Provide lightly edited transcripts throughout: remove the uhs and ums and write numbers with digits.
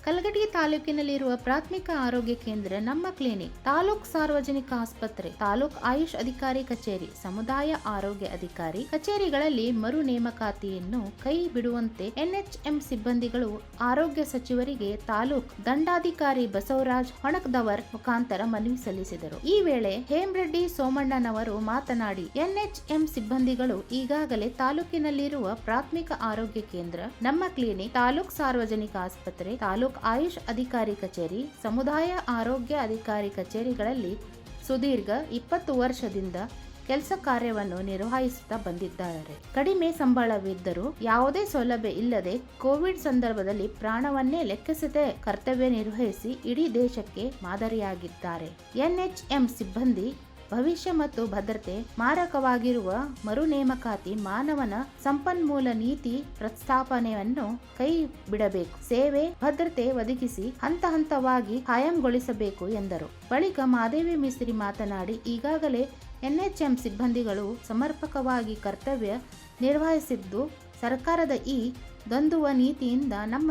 ಕಲಘಟಗಿ ತಾಲೂಕಿನಲ್ಲಿರುವ ಪ್ರಾಥಮಿಕ ಆರೋಗ್ಯ ಕೇಂದ್ರ ನಮ್ಮ ಕ್ಲಿನಿಕ್, ತಾಲೂಕ್ ಸಾರ್ವಜನಿಕ ಆಸ್ಪತ್ರೆ, ತಾಲೂಕ್ ಆಯುಷ್ ಅಧಿಕಾರಿ ಕಚೇರಿ, ಸಮುದಾಯ ಆರೋಗ್ಯ ಅಧಿಕಾರಿ ಕಚೇರಿಗಳಲ್ಲಿ ಮರು ನೇಮಕಾತಿಯನ್ನು ಕೈ ಬಿಡುವಂತೆ ಎನ್ಎಚ್ಎಂ ಸಿಬ್ಬಂದಿಗಳು ಆರೋಗ್ಯ ಸಚಿವರಿಗೆ ತಾಲೂಕ್ ದಂಡಾಧಿಕಾರಿ ಬಸವರಾಜ್ ಹೊಣಕದವರ್ ಮುಖಾಂತರ ಮನವಿ ಸಲ್ಲಿಸಿದರು. ಈ ವೇಳೆ ಹೇಮರೆಡ್ಡಿ ಸೋಮಣ್ಣನವರು ಮಾತನಾಡಿ, ಎನ್ಎಚ್ಎಂ ಸಿಬ್ಬಂದಿಗಳು ಈಗಾಗಲೇ ತಾಲೂಕಿನಲ್ಲಿರುವ ಪ್ರಾಥಮಿಕ ಆರೋಗ್ಯ ಕೇಂದ್ರ, ನಮ್ಮ ಕ್ಲಿನಿಕ್, ತಾಲೂಕ್ ಸಾರ್ವಜನಿಕ ಆಸ್ಪತ್ರೆ, ತಾಲೂಕ್ ಆಯುಷ್ ಅಧಿಕಾರಿ ಕಚೇರಿ, ಸಮುದಾಯ ಆರೋಗ್ಯ ಅಧಿಕಾರಿ ಕಚೇರಿಗಳಲ್ಲಿ ಸುದೀರ್ಘ 20 ವರ್ಷದಿಂದ ಕೆಲಸ ಕಾರ್ಯವನ್ನು ನಿರ್ವಹಿಸುತ್ತಾ ಬಂದಿದ್ದಾರೆ. ಕಡಿಮೆ ಸಂಬಳವಿದ್ದರೂ ಯಾವುದೇ ಸೌಲಭ್ಯ ಇಲ್ಲದೆ ಕೋವಿಡ್ ಸಂದರ್ಭದಲ್ಲಿ ಪ್ರಾಣವನ್ನೇ ಲೆಕ್ಕಿಸದೆ ಕರ್ತವ್ಯ ನಿರ್ವಹಿಸಿ ಇಡೀ ದೇಶಕ್ಕೆ ಮಾದರಿಯಾಗಿದ್ದಾರೆ. ಎನ್ಎಚ್ಎಂ ಸಿಬ್ಬಂದಿ ಭವಿಷ್ಯ ಮತ್ತು ಭದ್ರತೆ ಮಾರಕವಾಗಿರುವ ಮರು ನೇಮಕಾತಿ ಮಾನವನ ಸಂಪನ್ಮೂಲ ನೀತಿ ಪ್ರಸ್ತಾಪನೆಯನ್ನು ಕೈ ಬಿಡಬೇಕು. ಸೇವೆ ಭದ್ರತೆ ಒದಗಿಸಿ ಹಂತ ಹಂತವಾಗಿ ಕಾಯಂಗೊಳಿಸಬೇಕು ಎಂದರು. ಬಳಿಕ ಮಾದೇವಿ ಮಿಸ್ರಿ ಮಾತನಾಡಿ, ಈಗಾಗಲೇ ಎನ್ಎಚ್ಎಂ ಸಿಬ್ಬಂದಿಗಳು ಸಮರ್ಪಕವಾಗಿ ಕರ್ತವ್ಯ ನಿರ್ವಹಿಸಿದ್ದು ಸರ್ಕಾರದ ಈ ದ್ವಂದ್ವ ನೀತಿಯಿಂದ ನಮ್ಮ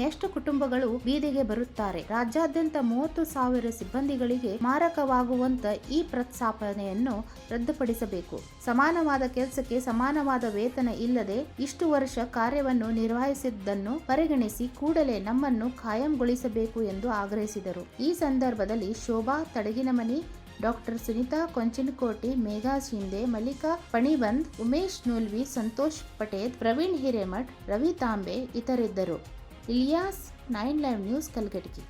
ಎಷ್ಟು ಕುಟುಂಬಗಳು ಬೀದಿಗೆ ಬರುತ್ತಾರೆ. ರಾಜ್ಯಾದ್ಯಂತ 30,000 ಸಿಬ್ಬಂದಿಗಳಿಗೆ ಮಾರಕವಾಗುವಂತ ಈ ಪ್ರಸ್ತಾಪನೆಯನ್ನು ರದ್ದುಪಡಿಸಬೇಕು. ಸಮಾನವಾದ ಕೆಲಸಕ್ಕೆ ಸಮಾನವಾದ ವೇತನ ಇಲ್ಲದೆ ಇಷ್ಟು ವರ್ಷ ಕಾರ್ಯವನ್ನು ನಿರ್ವಹಿಸಿದ್ದನ್ನು ಪರಿಗಣಿಸಿ ಕೂಡಲೇ ನಮ್ಮನ್ನು ಕಾಯಂಗೊಳಿಸಬೇಕು ಎಂದು ಆಗ್ರಹಿಸಿದರು. ಈ ಸಂದರ್ಭದಲ್ಲಿ ಶೋಭಾ ತಡಗಿನಮನಿ, ಡಾಕ್ಟರ್ ಸುನಿತಾ ಕೊಂಚಿನಕೋಟಿ, ಮೇಘಾ ಶಿಂದೆ, ಮಲ್ಲಿಕಾ ಪಣಿಬಂದ್, ಉಮೇಶ್ ನೂಲ್ವಿ, ಸಂತೋಷ್ ಪಟೇಲ್, ಪ್ರವೀಣ್ ಹಿರೇಮಠ್, ರವಿ ತಾಂಬೆ ಇತರಿದ್ದರು. Ilyas, 9 live news, Kalghatgi.